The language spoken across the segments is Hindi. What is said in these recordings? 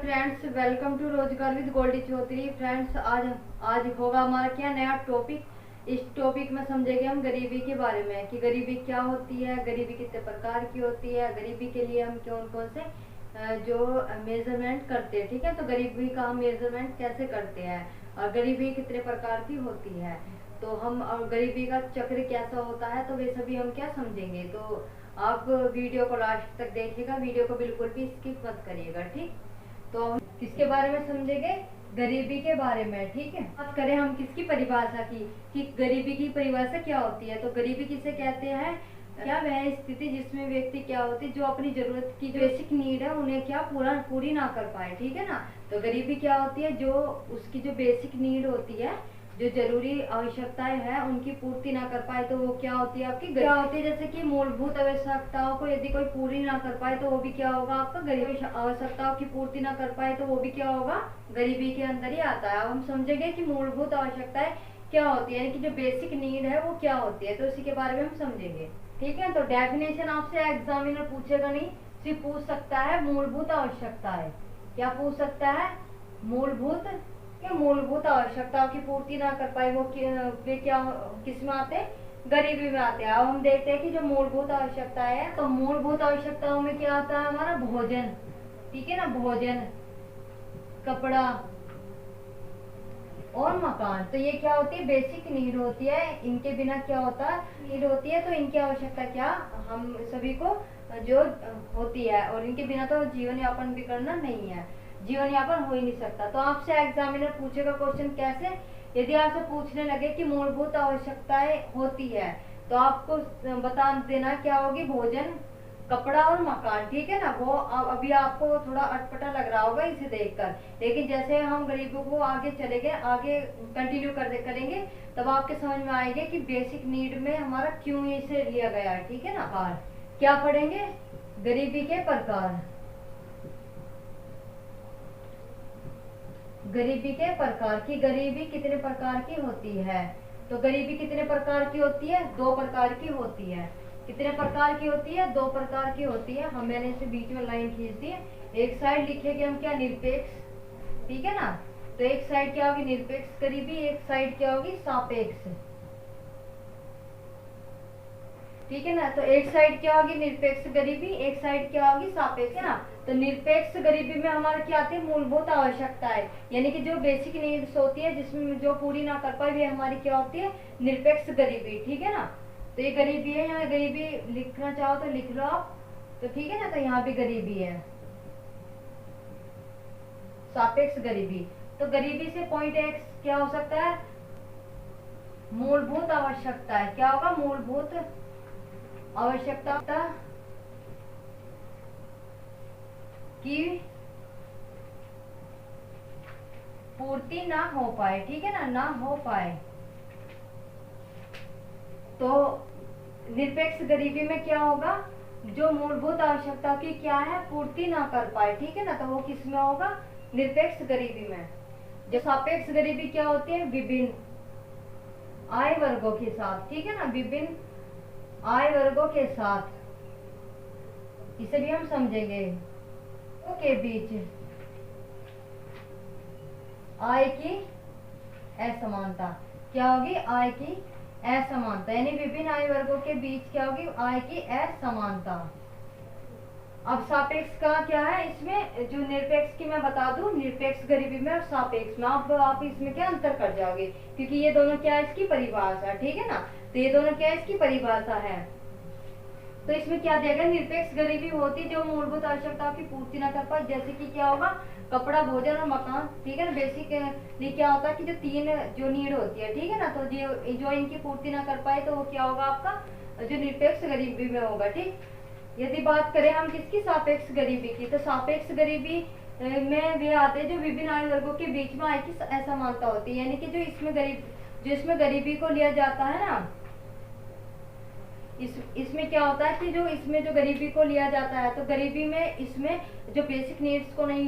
फ्रेंड्स, वेलकम टू रोजगार विद गोल्डी चौधरी। फ्रेंड्स, आज होगा हमारा क्या नया टॉपिक। इस टॉपिक में समझेंगे हम गरीबी के बारे में कि गरीबी क्या होती है, गरीबी कितने प्रकार की होती है, गरीबी के लिए हम कौन कौन से जो मेजरमेंट करते हैं। ठीक है, तो गरीबी का हम मेजरमेंट कैसे करते हैं और गरीबी कितने प्रकार की होती है, तो हम और गरीबी का चक्र कैसा होता है, तो वे सभी हम क्या समझेंगे। तो आप वीडियो को लास्ट तक देखिएगा, वीडियो को बिल्कुल भी स्किप मत करिएगा। ठीक, तो हम किसके बारे में समझेंगे, गरीबी के बारे में। ठीक है, बात करें हम किसकी परिभाषा की कि गरीबी की परिभाषा क्या होती है। तो गरीबी किसे कहते हैं, क्या वह स्थिति जिसमें व्यक्ति क्या होती है जो अपनी जरूरत की बेसिक नीड है उन्हें क्या पूरी ना कर पाए। ठीक है ना, तो गरीबी क्या होती है, जो उसकी जो बेसिक नीड होती है, जो जरूरी आवश्यकताएं हैं उनकी पूर्ति ना कर पाए, तो वो क्या होती है आपकी क्या होती है। जैसे कि मूलभूत आवश्यकताओं को यदि कोई पूरी ना कर पाए तो वो भी क्या होगा आपका गरीबी। आवश्यकताओं की पूर्ति ना कर पाए तो वो भी क्या होगा, गरीबी के अंदर ही आता है। अब हम समझेंगे कि मूलभूत आवश्यकताएं क्या होती है, यानी कि जो बेसिक नीड है वो क्या होती है, तो इसी के बारे में हम समझेंगे। ठीक है, तो डेफिनेशन आपसे एग्जामिनर पूछेगा नहीं, सिर्फ पूछ सकता है मूलभूत आवश्यकताएं। क्या पूछ सकता है, मूलभूत आवश्यकताओं की पूर्ति ना कर पाए वो क्या किस में आते हैं, गरीबी में आते हैं। अब हम देखते हैं कि जो मूलभूत आवश्यकताएं है, तो मूलभूत आवश्यकताओं में क्या आता है हमारा भोजन। ठीक है ना, भोजन, कपड़ा और मकान, तो ये क्या होती है, बेसिक नीड होती है। इनके बिना क्या होता है, नीड होती है, तो इनकी आवश्यकता क्या हम सभी को जो होती है, और इनके बिना तो जीवन यापन भी करना नहीं है, जीवन यापन हो ही नहीं सकता। तो आपसे एग्जामिनर पूछेगा क्वेश्चन कैसे, यदि आपसे पूछने लगे कि मूलभूत आवश्यकताएं होती है तो आपको बता देना क्या होगी, भोजन, कपड़ा और मकान। ठीक है ना, वो अभी आपको थोड़ा अटपटा लग रहा होगा इसे देखकर, लेकिन जैसे हम गरीबों को आगे चलेंगे, आगे कंटिन्यू करेंगे, तब आपके समझ में आएंगे कि बेसिक नीड में हमारा क्यों इसे लिया गया है। ठीक है ना, क्या पढ़ेंगे, गरीबी के प्रकार। गरीबी के प्रकार की गरीबी कितने प्रकार की होती है, तो गरीबी कितने प्रकार की होती है, दो प्रकार की होती है। कितने प्रकार की होती है, दो प्रकार की होती है। हम मैंने इसे बीच में लाइन खींच दी है, एक साइड लिखेंगे हम क्या, निरपेक्ष। ठीक है ना, तो एक साइड क्या होगी निरपेक्ष गरीबी, एक साइड क्या होगी सापेक्ष। ठीक है ना, तो एक साइड क्या होगी निरपेक्ष गरीबी, एक साइड क्या होगी सापेक्ष। है ना, तो निरपेक्ष गरीबी में हमारे क्या आती है, मूलभूत आवश्यकताएं, यानी कि जो बेसिक नीड्स होती है जिसमें जो पूरी ना कर पाए वे हमारी क्या होती है, निरपेक्ष गरीबी। ठीक है ना, तो ये गरीबी है, यहाँ गरीबी लिखना चाहो तो लिख लो आप, तो ठीक है ना, तो यहाँ भी गरीबी है, सापेक्ष गरीबी। तो गरीबी से पॉइंट एक्स क्या हो सकता है, मूलभूत आवश्यकता है। क्या होगा, मूलभूत आवश्यकता की पूर्ति ना हो पाए। ठीक है ना, ना हो पाए, तो निरपेक्ष गरीबी में क्या होगा, जो मूलभूत आवश्यकता की क्या है, पूर्ति ना कर पाए। ठीक है ना, तो वो किस में होगा, निरपेक्ष गरीबी में। जो सापेक्ष गरीबी क्या होती है, विभिन्न आय वर्गों के साथ। ठीक है ना, विभिन्न आय वर्गों के साथ, इसे भी हम समझेंगे, के बीच आय की असमानता। क्या होगी, आय की असमानता, यानी विभिन्न आय वर्गों के बीच क्या होगी, आय की असमानता। अब सापेक्ष का क्या है, इसमें जो निरपेक्ष की मैं बता दूं, निरपेक्ष गरीबी में और सापेक्ष में आप इसमें क्या अंतर कर जाओगे, क्योंकि ये दोनों क्या है, इसकी परिभाषा। ठीक है ना, तो ये दोनों क्या है, इसकी परिभाषा है। तो इसमें क्या दिया गया, निरपेक्ष गरीबी होती है जो मूलभूत आवश्यकताओं की पूर्ति ना कर पाए, जैसे कि क्या होगा, कपड़ा, भोजन और मकान। ठीक है ना, बेसिकली क्या होता है कि जो तीन जो नीड होती है, ठीक है ना, तो जो इनकी पूर्ति ना कर पाए तो वो क्या होगा आपका, जो निरपेक्ष गरीबी में होगा। ठीक, यदि बात करें हम किसकी, सापेक्ष गरीबी की, तो सापेक्ष गरीबी में वे आते हैं जो विभिन्न आयु वर्गों के बीच में आय की असमानता होती है, यानी कि जो इसमें गरीबी को लिया जाता है ना, इसमें क्या होता है कि जो इसमें जो गरीबी को लिया जाता है, तो गरीबी में इसमें जो बेसिक नीड्स को नहीं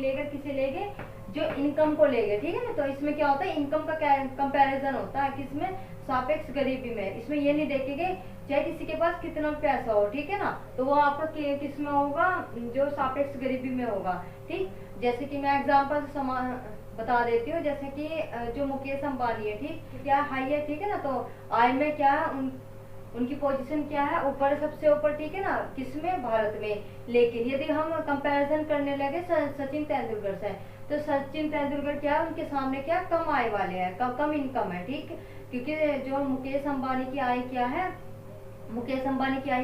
लेकर किसे लेंगे, जो इनकम को लेंगे, ठीक है ना। तो इसमें क्या होता है, इनकम का कंपैरिजन होता है किसमें, सापेक्ष गरीबी में। इसमें ये नहीं देखेंगे चाहे किसी के पास कितना पैसा हो, ठीक है ना, तो वो आपका किस में होगा, जो सापेक्ष गरीबी में होगा। ठीक, जैसे कि मैं एग्जांपल से बता देती हूँ, जैसे कि जो मुकेश अंबानी है, ठीक, क्या हाई है, ठीक है ना, तो आय में क्या है, उनकी पोजीशन क्या है, ऊपर, सबसे ऊपर, ठीक है ना, किसमें, भारत में। लेकिन यदि हम कंपैरिजन करने लगे सचिन तेंदुलकर से, तो सचिन तेंदुलकर क्या है, उनके सामने क्या, कम आय वाले हैं, कम इनकम है, ठीक, क्योंकि जो मुकेश अंबानी की आय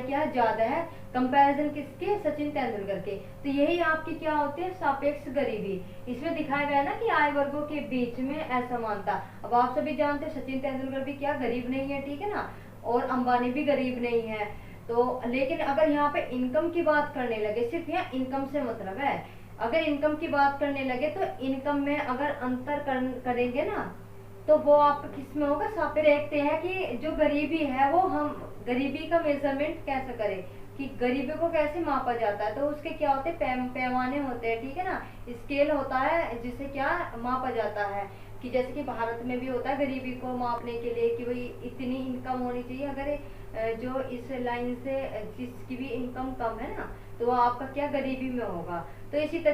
क्या है, ज्यादा है कंपैरिजन किसके, सचिन तेंदुलकर के। तो यही आपकी क्या होती है, सापेक्ष गरीबी। इसमें दिखाया गया ना कि आय वर्गों के बीच में असमानता। अब आप सभी जानते हैं सचिन तेंदुलकर भी क्या गरीब नहीं है, ठीक है ना, और अंबानी भी गरीब नहीं है। तो लेकिन अगर यहाँ पे इनकम की बात करने लगे, सिर्फ यहाँ इनकम से मतलब है, अगर इनकम की बात करने लगे तो इनकम में अगर अंतर करेंगे ना, तो वो आपका किस में होगा, सापेक्ष। देखते हैं कि जो गरीबी है वो हम गरीबी का मेजरमेंट कैसे करें, कि गरीबी को कैसे मापा जाता है। तो उसके क्या होते हैं, पैमाने होते हैं, ठीक है ना, स्केल होता है जिससे क्या मापा जाता है। कि जैसे कि भारत में भी होता है गरीबी को मापने के लिए कि भाई इतनी इनकम होनी चाहिए, अगर जो इस लाइन से जिसकी भी इनकम कम है ना, तो वो आपका क्या गरीबी में होगा। तो इस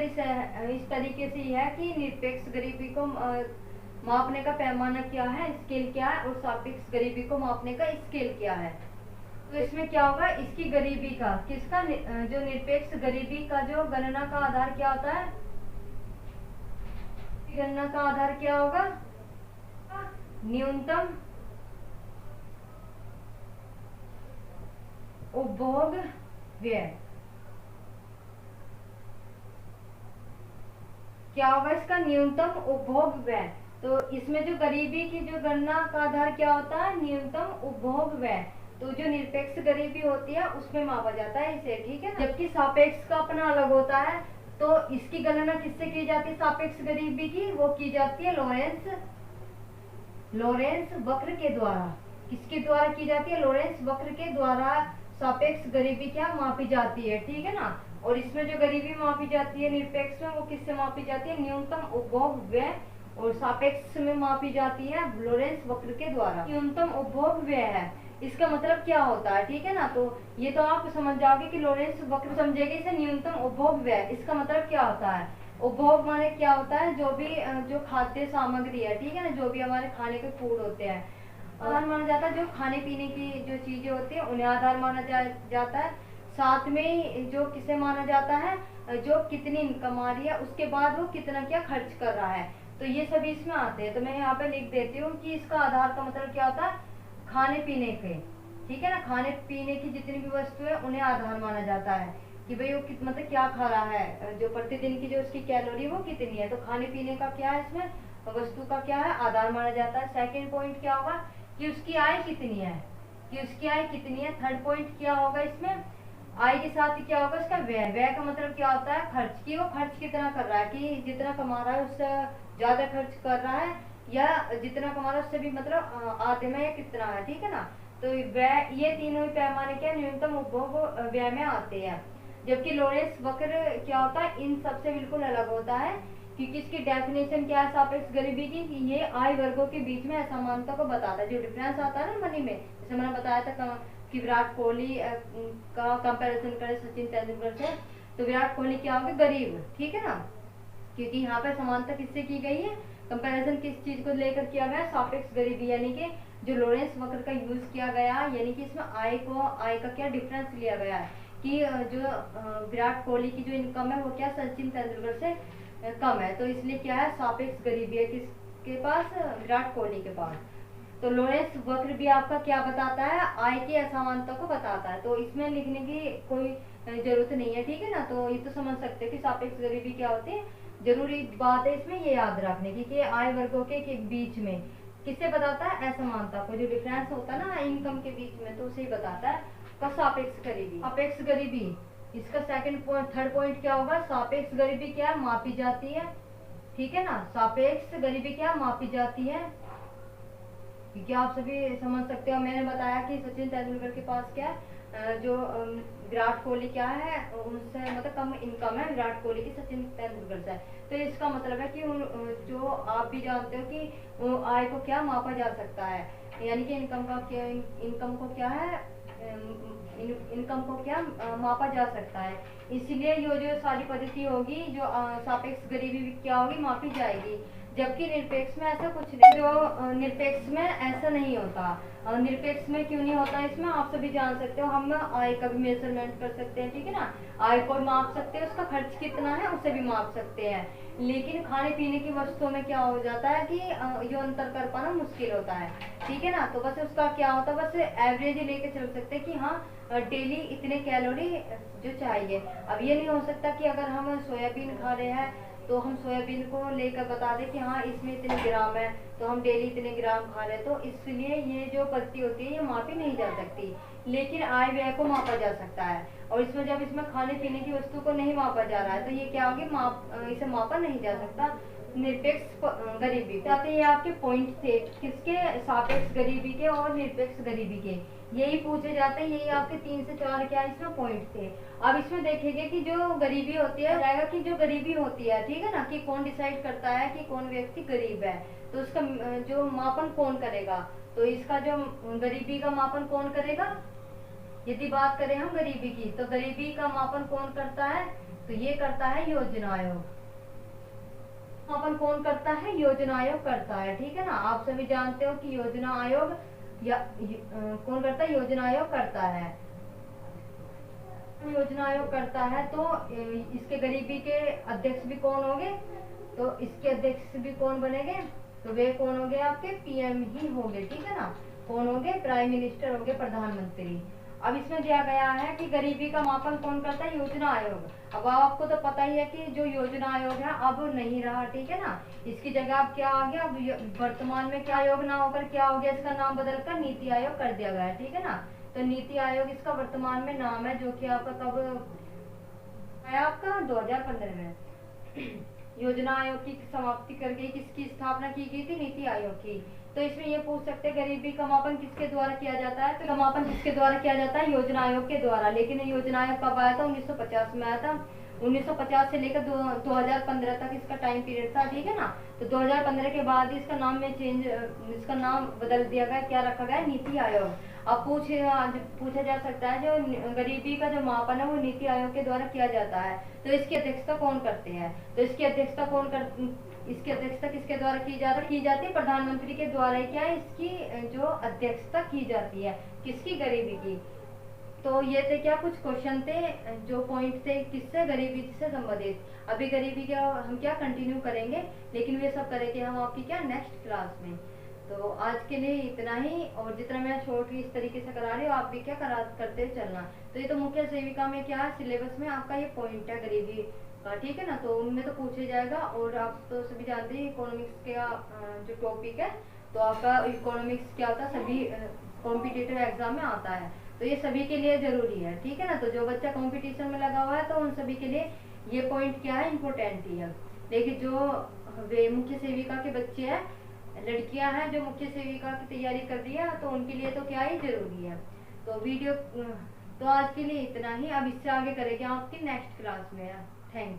तरीके से यह है कि निरपेक्ष गरीबी को मापने का पैमाना क्या है, स्केल क्या है, और सापेक्ष गरीबी को मापने का स्केल क्या है। तो इसमें क्या होगा, इसकी गरीबी का, किसका, जो निरपेक्ष गरीबी का जो गणना का आधार क्या होता है, गणना का आधार क्या होगा, न्यूनतम उपभोग व्यय। क्या होगा इसका, न्यूनतम उपभोग व्यय। तो इसमें जो गरीबी की जो गणना का आधार क्या होता है, न्यूनतम उपभोग व्यय। तो जो निरपेक्ष गरीबी होती है उसमें मापा जाता है इसे, ठीक है। जबकि सापेक्ष का अपना अलग होता है, तो इसकी गणना किससे की जाती है, सापेक्ष गरीबी की, वो की जाती है लॉरेंस वक्र के द्वारा। किसके द्वारा की जाती है, लॉरेंस वक्र के द्वारा सापेक्ष गरीबी क्या मापी जाती है, ठीक है ना। और इसमें जो गरीबी मापी जाती है निरपेक्ष में, वो किससे मापी जाती है, न्यूनतम उपभोग व्यय, और सापेक्ष में मापी जाती है लॉरेंस वक्र के द्वारा। न्यूनतम उपभोग व्यय है, इसका मतलब क्या होता है, ठीक है ना। तो ये तो आप समझ जाओगे कि लॉरेंस वक्र समझेंगे इसे, न्यूनतम उपभोग व्यय, इसका मतलब क्या होता है, उपभोग माने क्या होता है, जो भी जो खाद्य सामग्री है, ठीक है ना, जो भी हमारे खाने के फूड होते हैं, आधार माना जाता है। जो खाने पीने की जो चीजें होती है उन्हें आधार माना जाता है। साथ में जो किसे माना जाता है, जो कितनी इनकम आ रही है, उसके बाद वो कितना क्या खर्च कर रहा है, तो ये सभी इसमें आते हैं। तो मैं यहाँ पे लिख देती हूँ कि इसका आधार का मतलब क्या होता है, खाने पीने के, ठीक है ना, खाने पीने की जितनी भी वस्तु है उन्हें आधार माना जाता है, कि भाई वो मतलब क्या खा रहा है, जो प्रतिदिन की जो उसकी कैलोरी वो कितनी है। तो खाने पीने का क्या है, इसमें वस्तु का क्या है, आधार माना जाता है। सेकंड पॉइंट क्या होगा, कि उसकी आय कितनी है, थर्ड पॉइंट क्या होगा, इसमें आय के साथ ही क्या होगा, इसका व्यय का मतलब क्या होता है, खर्च की, वो खर्च कितना कर रहा है, कि जितना कमा रहा है उससे ज्यादा खर्च कर रहा है, या जितना कमा रहा है उससे भी मतलब आधे में या कितना है, ठीक है ना। तो व्यय, ये तीनों ही पैमाने क्या न्यूनतम उपभोग व्यय में आते हैं। जबकि लॉरेंस वक्र क्या होता है, इन सबसे बिल्कुल अलग होता है, क्योंकि इसकी डेफिनेशन क्या है सापेक्ष गरीबी की, कि ये आय वर्गों के बीच में असमानता को बताता है। जो डिफरेंस आता है ना मनी में, जैसे मैंने बताया था कि विराट कोहली का कंपैरिजन करें सचिन तेंदुलकर से, तो विराट कोहली क्या होगा, गरीब, ठीक है ना, क्योंकि यहाँ पे समानता किससे की गई है, कंपैरिजन किस चीज को लेकर किया गया, सापेक्ष गरीबी, यानी कि जो लॉरेंस वक्र का यूज किया गया, यानी कि इसमें आय का क्या डिफरेंस लिया गया है, कि जो विराट कोहली की जो इनकम है वो क्या सचिन तेंदुलकर से कम है, तो इसलिए क्या है, सापेक्ष गरीबी है किसके पास, विराट कोहली के पास। तो लॉरेंस वक्र भी आपका क्या बताता है, आय की असमानता को बताता है। तो इसमें लिखने की कोई जरूरत नहीं है, ठीक है ना। तो ये तो समझ सकते हैं कि सापेक्ष गरीबी क्या होती है। जरूरी बात है इसमें ये याद रखने की कि आय वर्गों के बीच में किससे बताता है, असमानता को, जो डिफरेंस होता है ना इनकम के बीच में, तो उसे ही बताता है कब, सापेक्ष गरीबी। सापेक्ष गरीबी, इसका थर्ड पॉइंट क्या होगा, सापेक्ष गरीबी क्या मापी जाती है, ठीक है ना, सापेक्ष गरीबी क्या मापी जाती है, क्योंकि आप सभी समझ सकते हो, मैंने बताया कि सचिन तेंदुलकर के पास क्या जो विराट कोहली क्या है उनसे मतलब कम इनकम है विराट कोहली की सचिन तेंदुलकर से। तो इसका मतलब है कि जो आप भी जानते हो कि वो आय को क्या मापा जा सकता है, यानी कि इनकम का क्या, इनकम को क्या है, इनकम को क्या मापा जा सकता है। इसलिए ये जो सारी पद्धति होगी जो सापेक्ष गरीबी क्या होगी मापी जाएगी, जबकि निरपेक्ष में ऐसा कुछ नहीं। जो निरपेक्ष में ऐसा नहीं होता। निरपेक्ष में क्यों नहीं होता, इसमें आप सभी जान सकते हो, हम आय का भी मेजरमेंट कर सकते हैं, ठीक है ना, आय को माप सकते हैं, उसका खर्च कितना है उसे भी माप सकते हैं। लेकिन खाने पीने की वस्तुओं में क्या हो जाता है कि ये अंतर कर पाना मुश्किल होता है, ठीक है ना। तो बस उसका क्या होता है, बस एवरेज ही लेके चल सकते हैं कि हाँ डेली इतने कैलोरी जो चाहिए। अब ये नहीं हो सकता कि अगर हम सोयाबीन खा रहे हैं तो हम सोयाबीन को लेकर बता दें कि हाँ इसमें इतने ग्राम है तो हम डेली इतने ग्राम खा रहे हैं। तो इसलिए ये जो पद्धति होती है ये मापी नहीं जा सकती, लेकिन आय व्यय को मापा जा सकता है। और इसमें जब इसमें खाने पीने की वस्तु को नहीं मापा जा रहा है तो ये क्या होगी, इसे मापा नहीं जा सकता निरपेक्ष गरीबी। चाहते ये आपके पॉइंट थे किसके, सापेक्ष गरीबी के और निरपेक्ष गरीबी के, यही पूछे जाते हैं। यही आपके 3 से 4 क्या इसमें पॉइंट थे। अब इसमें देखेंगे कि जो गरीबी होती है जाएगा कि जो गरीबी होती है, ठीक है ना, कि कौन डिसाइड करता है कि कौन व्यक्ति गरीब है, तो उसका जो मापन कौन करेगा। तो इसका जो गरीबी का मापन कौन करेगा, यदि बात करें हम गरीबी की तो गरीबी का मापन कौन करता है, तो ये करता है योजना आयोग। मापन कौन करता है, योजना आयोग करता है, ठीक है ना। आप सभी जानते हो कि योजना आयोग या कौन करता है, योजना आयोग करता है। योजना आयोग करता है तो इसके गरीबी के अध्यक्ष भी कौन होंगे, तो इसके अध्यक्ष भी कौन बनेंगे, तो वे कौन होंगे, आपके पीएम ही होंगे, ठीक है ना। कौन होंगे, प्राइम मिनिस्टर होंगे, प्रधानमंत्री। अब इसमें दिया गया है कि गरीबी का मापन कौन करता है, योजना आयोग। अब आपको तो पता ही है कि जो योजना आयोग है अब नहीं रहा, ठीक है ना, इसकी जगह अब क्या आ गया, अब वर्तमान में क्या आयोग ना होकर क्या हो गया, इसका नाम बदलकर नीति आयोग कर दिया गया है, ठीक है ना। तो नीति आयोग इसका वर्तमान में नाम है, जो कि आपका कब आया, आपका 2015 में योजना आयोग की समाप्ति कर गई, किसकी स्थापना की गई थी, नीति आयोग की। तो इसमें ये पूछ सकते हैं गरीबी का मापन किसके द्वारा किया जाता है, तो मापन किसके द्वारा किया जाता है, योजना आयोग के द्वारा। लेकिन योजना आयोग कब आया था, 1950 में आया था। 1950 से लेकर 2015 तक इसका टाइम पीरियड था, ठीक है ना। तो 2015 के बाद इसका नाम में चेंज, इसका नाम बदल दिया गया, क्या रखा गया, नीति आयोग। अब पूछा जा सकता है जो गरीबी का जो मापन है वो नीति आयोग के द्वारा किया जाता है, तो इसकी अध्यक्षता कौन करते हैं, तो इसकी अध्यक्षता किसके द्वारा की जाती है, प्रधानमंत्री के द्वारा ही क्या है इसकी जो अध्यक्षता की जाती है, किसकी, गरीबी की। तो ये थे क्या कुछ क्वेश्चन थे, जो पॉइंट थे किससे, गरीबी से संबंधित। अभी गरीबी का हम क्या कंटिन्यू करेंगे, लेकिन वे सब करेंगे हम आपकी क्या नेक्स्ट क्लास में। तो आज के लिए इतना ही, और जितना मैं छोटी इस तरीके से करा रही हूँ आप भी क्या करते चलना। तो ये तो मुख्य सेविका में क्या है, सिलेबस में आपका ये पॉइंट है गरीबी का, ठीक है ना। तो उनमें तो पूछे जाएगा, और आप तो सभी जानते हैं इकोनॉमिक्स का जो टॉपिक है, तो आपका इकोनॉमिक्स क्या होता है सभी कॉम्पिटिटिव एग्जाम में आता है, तो ये सभी के लिए जरूरी है, ठीक है ना। तो जो बच्चा कंपटीशन में लगा हुआ है तो उन सभी के लिए ये पॉइंट क्या है, इम्पोर्टेंट ही है। लेकिन जो वे मुख्य सेविका के बच्चे हैं, लड़कियां हैं जो मुख्य सेविका की तैयारी कर रही है, तो उनके लिए तो क्या ही जरूरी है। तो वीडियो तो आज के लिए इतना ही, अब इससे आगे करेंगे आपकी नेक्स्ट क्लास में। Thank you.